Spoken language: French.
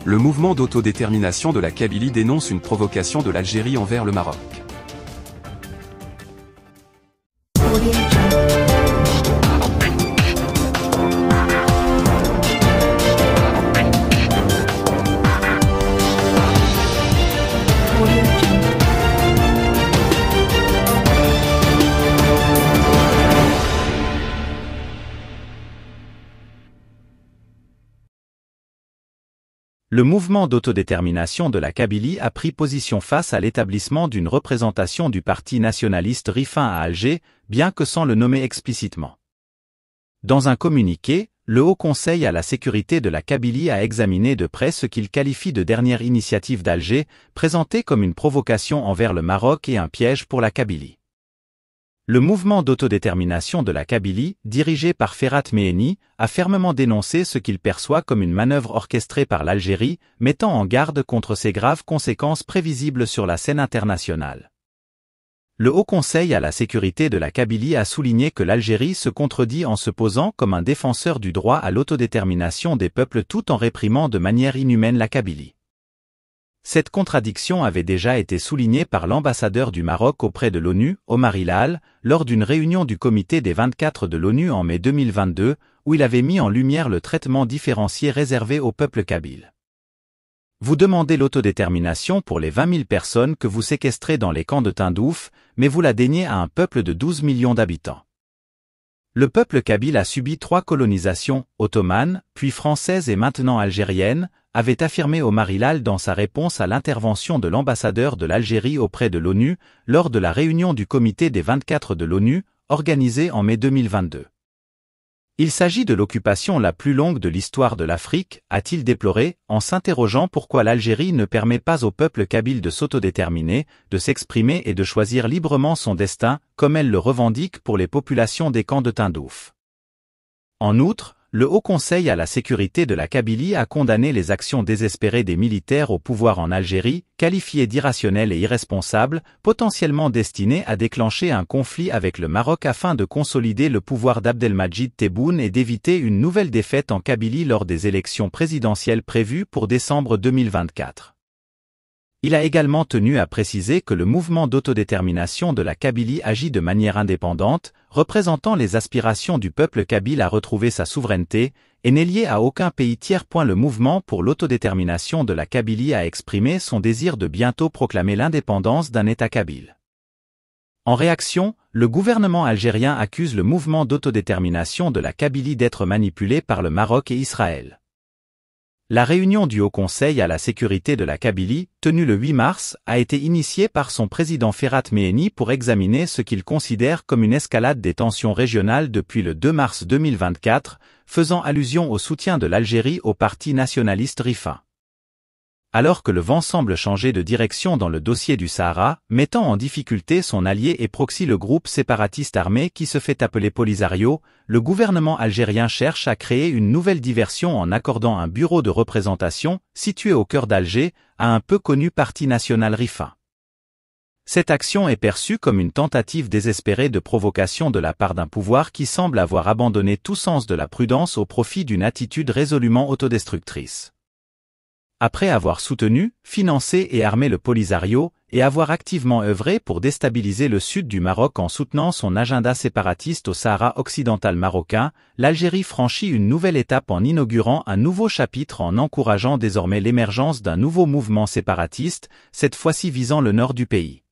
Le mouvement d'autodétermination de la Kabylie dénonce une provocation de l'Algérie envers le Maroc. Le mouvement d'autodétermination de la Kabylie a pris position face à l'établissement d'une représentation du parti nationaliste Rifin à Alger, bien que sans le nommer explicitement. Dans un communiqué, le Haut Conseil à la sécurité de la Kabylie a examiné de près ce qu'il qualifie de dernière initiative d'Alger, présentée comme une provocation envers le Maroc et un piège pour la Kabylie. Le mouvement d'autodétermination de la Kabylie, dirigé par Ferhat Meheni, a fermement dénoncé ce qu'il perçoit comme une manœuvre orchestrée par l'Algérie, mettant en garde contre ses graves conséquences prévisibles sur la scène internationale. Le Haut Conseil à la sécurité de la Kabylie a souligné que l'Algérie se contredit en se posant comme un défenseur du droit à l'autodétermination des peuples tout en réprimant de manière inhumaine la Kabylie. Cette contradiction avait déjà été soulignée par l'ambassadeur du Maroc auprès de l'ONU, Omar Hilal, lors d'une réunion du comité des 24 de l'ONU en mai 2022, où il avait mis en lumière le traitement différencié réservé au peuple kabyle. Vous demandez l'autodétermination pour les 20 000 personnes que vous séquestrez dans les camps de Tindouf, mais vous la déniez à un peuple de 12 millions d'habitants. Le peuple kabyle a subi 3 colonisations, ottomanes, puis françaises et maintenant algériennes, avait affirmé Omar Hilal dans sa réponse à l'intervention de l'ambassadeur de l'Algérie auprès de l'ONU, lors de la réunion du comité des 24 de l'ONU, organisée en mai 2022. Il s'agit de l'occupation la plus longue de l'histoire de l'Afrique, a-t-il déploré, en s'interrogeant pourquoi l'Algérie ne permet pas au peuple kabyle de s'autodéterminer, de s'exprimer et de choisir librement son destin, comme elle le revendique pour les populations des camps de Tindouf. En outre, le Haut Conseil à la sécurité de la Kabylie a condamné les actions désespérées des militaires au pouvoir en Algérie, qualifiées d'irrationnelles et irresponsables, potentiellement destinées à déclencher un conflit avec le Maroc afin de consolider le pouvoir d'Abdelmadjid Tebboune et d'éviter une nouvelle défaite en Kabylie lors des élections présidentielles prévues pour décembre 2024. Il a également tenu à préciser que le mouvement d'autodétermination de la Kabylie agit de manière indépendante, représentant les aspirations du peuple kabyle à retrouver sa souveraineté, et n'est lié à aucun pays tiers. Le mouvement pour l'autodétermination de la Kabylie a exprimé son désir de bientôt proclamer l'indépendance d'un État kabyle. En réaction, le gouvernement algérien accuse le mouvement d'autodétermination de la Kabylie d'être manipulé par le Maroc et Israël. La réunion du Haut Conseil à la sécurité de la Kabylie, tenue le 8 mars, a été initiée par son président Ferhat Meheni pour examiner ce qu'il considère comme une escalade des tensions régionales depuis le 2 mars 2024, faisant allusion au soutien de l'Algérie au parti nationaliste Rifin. Alors que le vent semble changer de direction dans le dossier du Sahara, mettant en difficulté son allié et proxy le groupe séparatiste armé qui se fait appeler Polisario, le gouvernement algérien cherche à créer une nouvelle diversion en accordant un bureau de représentation, situé au cœur d'Alger, à un peu connu parti national Rifin. Cette action est perçue comme une tentative désespérée de provocation de la part d'un pouvoir qui semble avoir abandonné tout sens de la prudence au profit d'une attitude résolument autodestructrice. Après avoir soutenu, financé et armé le Polisario, et avoir activement œuvré pour déstabiliser le sud du Maroc en soutenant son agenda séparatiste au Sahara occidental marocain, l'Algérie franchit une nouvelle étape en inaugurant un nouveau chapitre en encourageant désormais l'émergence d'un nouveau mouvement séparatiste, cette fois-ci visant le nord du pays.